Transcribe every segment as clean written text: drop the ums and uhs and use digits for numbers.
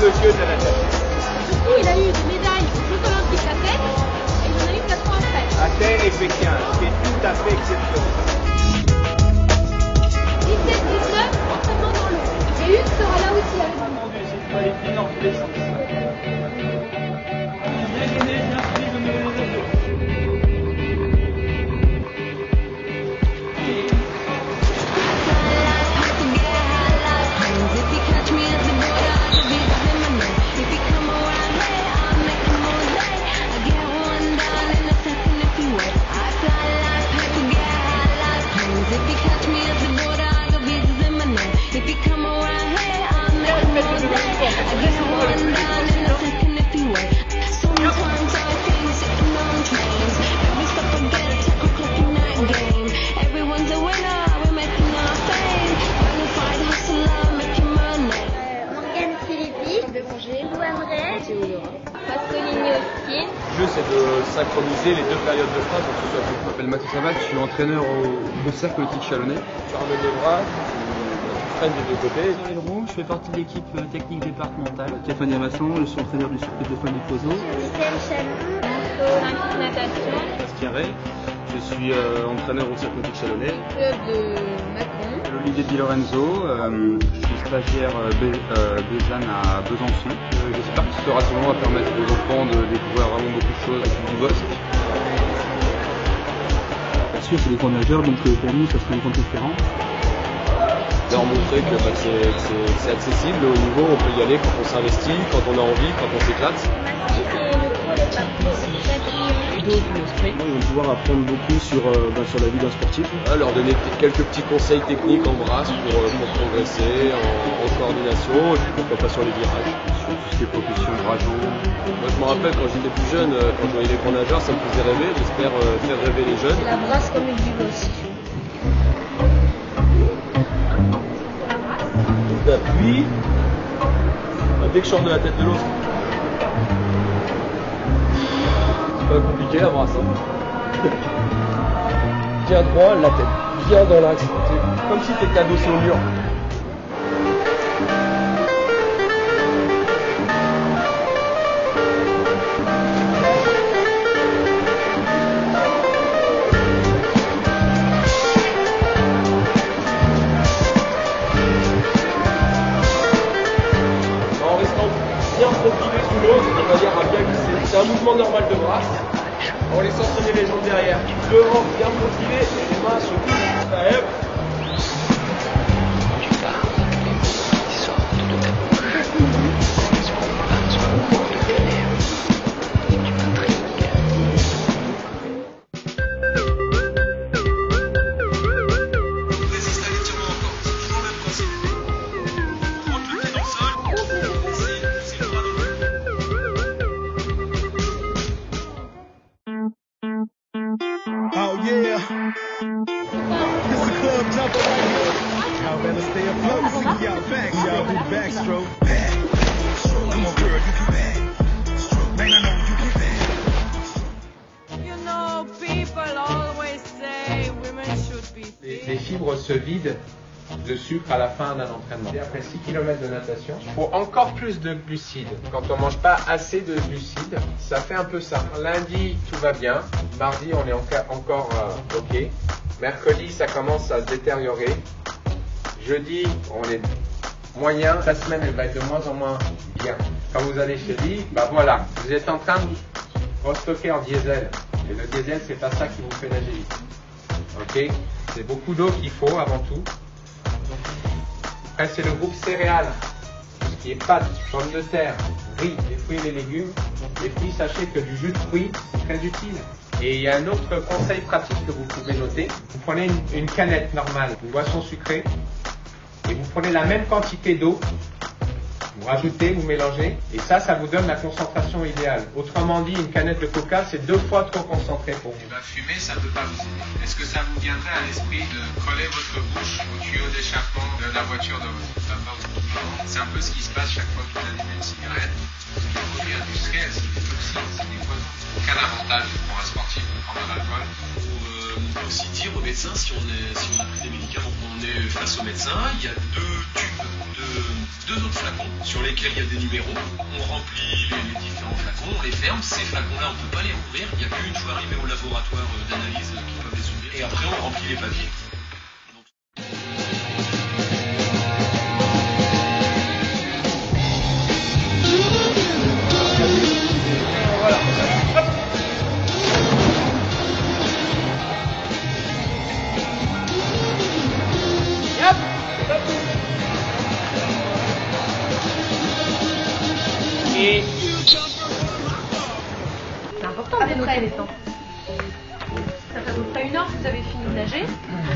monsieur de natation. Du coup, il a eu des médailles aux Jeux Olympiques d'Athènes et il en a eu 4 ans après. Athènes et Pékin, ce qui est tout à fait exceptionnel. 17-19, entraînement dans l'eau. Et Hugues sera là aussi avec nous. Mon Dieu, c'est une qualité dans tous les sens. Le jeu, c'est de synchroniser les deux périodes de phrases. Je m'appelle Mathieu Saval, je suis entraîneur au cercle nautique chalonnais. Charles Lebras, qui freine des deux côtés. Je fais partie de l'équipe technique départementale. Stéphanie Amasson, je suis entraîneur du cercle de Dauphin du Pozo. Michel Chalon, Olympique Natation. Bastien Ray, je suis entraîneur au cercle nautique chalonnais. Club de Macron. Olivier Di Lorenzo, je suis stagiaire Bézanne à Besançon. J'espère que ce rassemblement va permettre aux enfants de découvrir vraiment beaucoup de choses avec du bosque. Bien sûr, c'est des grands nageurs, donc pour nous, ça serait une grande différence. Leur montrer que c'est accessible, au niveau on peut y aller quand on s'investit, quand on a envie, quand on s'éclate. Ils vont pouvoir apprendre beaucoup sur la vie d'un sportif. Leur donner quelques petits conseils techniques en brasse pour progresser en coordination et puis pourquoi pas sur les virages. Sur tout ce qui est propulsion, rageant. Moi je me rappelle quand j'étais plus jeune, quand je voyais les grands nageurs, ça me faisait rêver. J'espère faire rêver les jeunes. La brasse comme une bulle aussi. D'appui. Dès que je sors de la tête de l'eau. C'est pas compliqué la brasse. Tiens droit, la tête. Bien dans l'axe. Comme si t'étais adossé au mur. En restant bien profilé sous l'eau, de manière à bien glisser. C'est un mouvement normal de brasse. En laissant traîner les jambes derrière. Devant, bien profilé, et les mains se touchent. Ça lève. Oh yeah, this is club jumper right here. Y'all better stay afloat. See y'all back. Y'all do the backstroke. Backstroke. Come on, girl, you can backstroke. Man, I know you can backstroke. You know, people always say women should be Les fibres se vident de sucre à la fin d'un entraînement. Et après 6 km de natation, il faut encore plus de glucides. Quand on mange pas assez de glucides, ça fait un peu ça. Lundi, tout va bien. Mardi, on est encore OK. Mercredi, ça commence à se détériorer. Jeudi, on est moyen. La semaine, elle va être de moins en moins bien. Quand vous allez chez lui, bah voilà, vous êtes en train de restocker en diesel. Et le diesel, c'est pas ça qui vous fait nager vite. OK? C'est beaucoup d'eau qu'il faut avant tout. Après, c'est le groupe céréales, tout ce qui est pâtes, pommes de terre, riz, les fruits et les légumes. Les fruits, sachez que du jus de fruits, c'est très utile. Et il y a un autre conseil pratique que vous pouvez noter. Vous prenez une canette normale, une boisson sucrée, et vous prenez la même quantité d'eau. Vous rajoutez, vous mélangez, et ça vous donne la concentration idéale. Autrement dit, une canette de coca, c'est 2 fois trop concentré pour vous. Fumer, ça ne peut pas vous aider. Est-ce que ça vous viendrait à l'esprit de coller votre bouche au tuyau d'échappement de la voiture de votre papa ou de votre maman? C'est un peu ce qui se passe chaque fois que vous allumez une cigarette. C'est des produits industriels, c'est des toxines, c'est des poisons. Aucun avantage pour un sportif de prendre de l'alcool. On peut aussi dire au médecin, si on a pris des médicaments, qu'on est face au médecin, il y a 2 tubes, 2 autres flacons sur lesquels il y a des numéros. On remplit les différents flacons, on les ferme. Ces flacons-là, on ne peut pas les ouvrir. Il n'y a qu'une fois arrivé au laboratoire d'analyse qui peuvent les ouvrir. Et après, on remplit les papiers. Voilà. Hop. Hop. Hop. Et C'est important de dénoter les temps. Ça fait à peu près 1 heure que vous avez fini de nager.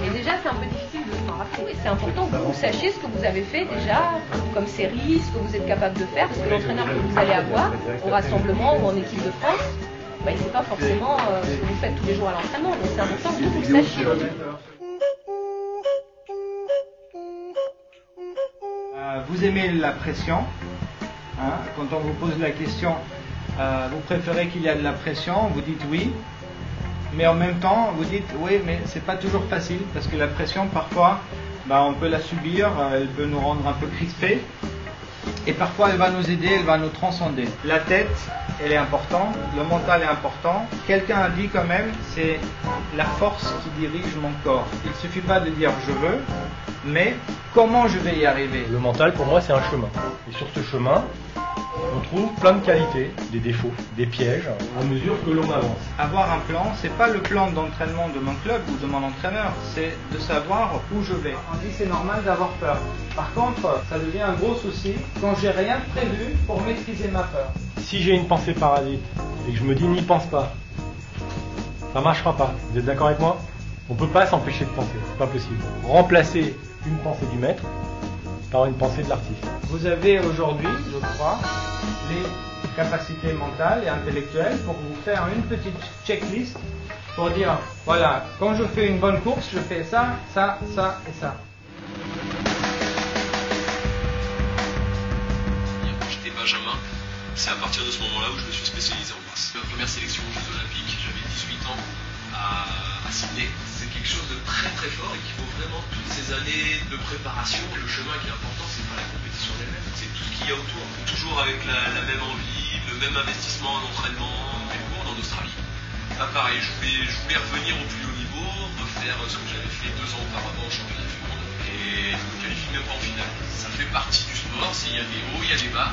Et déjà, c'est un peu difficile de s'en rappeler. C'est important que vous sachiez ce que vous avez fait déjà, comme série, ce que vous êtes capable de faire. Parce que l'entraîneur que vous allez avoir au rassemblement ou en équipe de France, bah, il ne sait pas forcément ce que vous faites tous les jours à l'entraînement. Donc c'est important que vous le sachiez. Vous aimez la pression, hein, quand on vous pose la question, vous préférez qu'il y ait de la pression, vous dites oui, mais en même temps vous dites oui, mais c'est pas toujours facile parce que la pression parfois on peut la subir, elle peut nous rendre un peu crispés et parfois elle va nous aider, elle va nous transcender. La tête, elle est importante, le mental est important. Quelqu'un a dit quand même, c'est la force qui dirige mon corps. Il ne suffit pas de dire je veux, mais comment je vais y arriver? le mental, pour moi, c'est un chemin. Et sur ce chemin, on trouve plein de qualités, des défauts, des pièges, à mesure que l'on avance. Avoir un plan, c'est pas le plan d'entraînement de mon club ou de mon entraîneur, c'est de savoir où je vais. On dit c'est normal d'avoir peur. Par contre, ça devient un gros souci quand j'ai rien prévu pour maîtriser ma peur. Si j'ai une pensée parasite et que je me dis n'y pense pas, ça marchera pas. Vous êtes d'accord avec moi? On peut pas s'empêcher de penser, c'est pas possible. Remplacer une pensée du maître par une pensée de l'artiste. Vous avez aujourd'hui, je crois, les capacités mentales et intellectuelles pour vous faire une petite checklist pour dire, voilà, quand je fais une bonne course, je fais ça, ça, ça et ça. Quand j'étais Benjamin, c'est à partir de ce moment-là où je me suis spécialisé en brasse. Ma première sélection aux Jeux Olympiques, j'avais 18 ans à Sydney. C'est quelque chose de très très fort et qu'il faut vraiment toutes ces années de préparation. Le chemin qui est important, c'est pas la compétition elle-même, c'est tout ce qu'il y a autour. Toujours avec la même envie, le même investissement en entraînement. Et pour en Australie, pas pareil, je voulais revenir au plus haut niveau, refaire ce que j'avais fait 2 ans auparavant au championnat du monde et je me qualifie même pas en finale. Ça fait partie du sport, il y a des hauts, il y a des bas.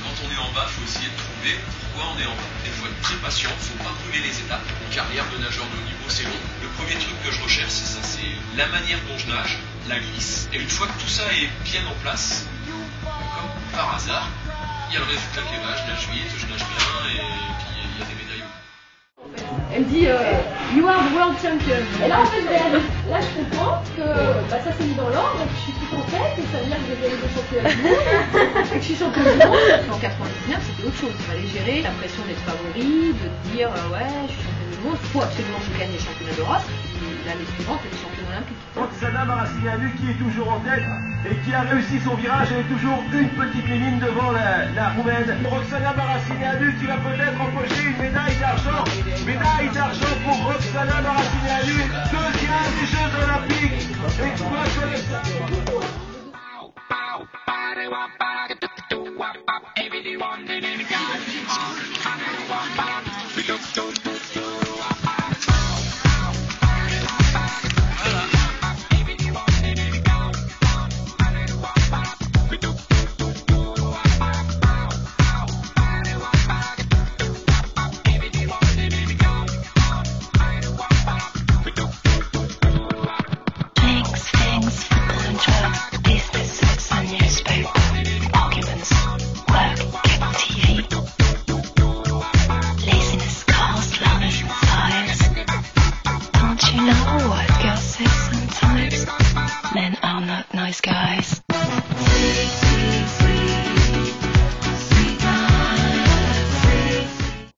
Quand on est en bas, il faut essayer de trouver pourquoi on est en bas. Il faut être très patient, il ne faut pas brûler les étapes. Une carrière de nageur de haut niveau, c'est long. Le premier truc que je recherche, c'est ça, c'est la manière dont je nage, la glisse. Et une fois que tout ça est bien en place, comme par hasard, il y a le résultat qui est là, je nage vite, je nage bien, et puis il y a des médailles. Elle me dit You are the world champion. Et là en fait là je comprends que ça s'est mis dans l'ordre, que je suis tout en tête et ça veut dire que j'ai gagné le championnat du monde et que je suis champion du monde. En 99 c'était autre chose, il fallait gérer la pression d'être favori, de dire ouais je suis champion du monde, il faut absolument que je gagne les championnats d'Europe. L'année suivante c'est les championnats olympiques. Roxana Maracineanu qui est toujours en tête et qui a réussi son virage, elle est toujours une petite limite devant la Roumaine. Roxana Maracineanu qui va peut-être empocher une médaille d'argent. Médaille d'argent pour Roxana Maracineanu, deuxième des Jeux Olympiques. Exploit collectif.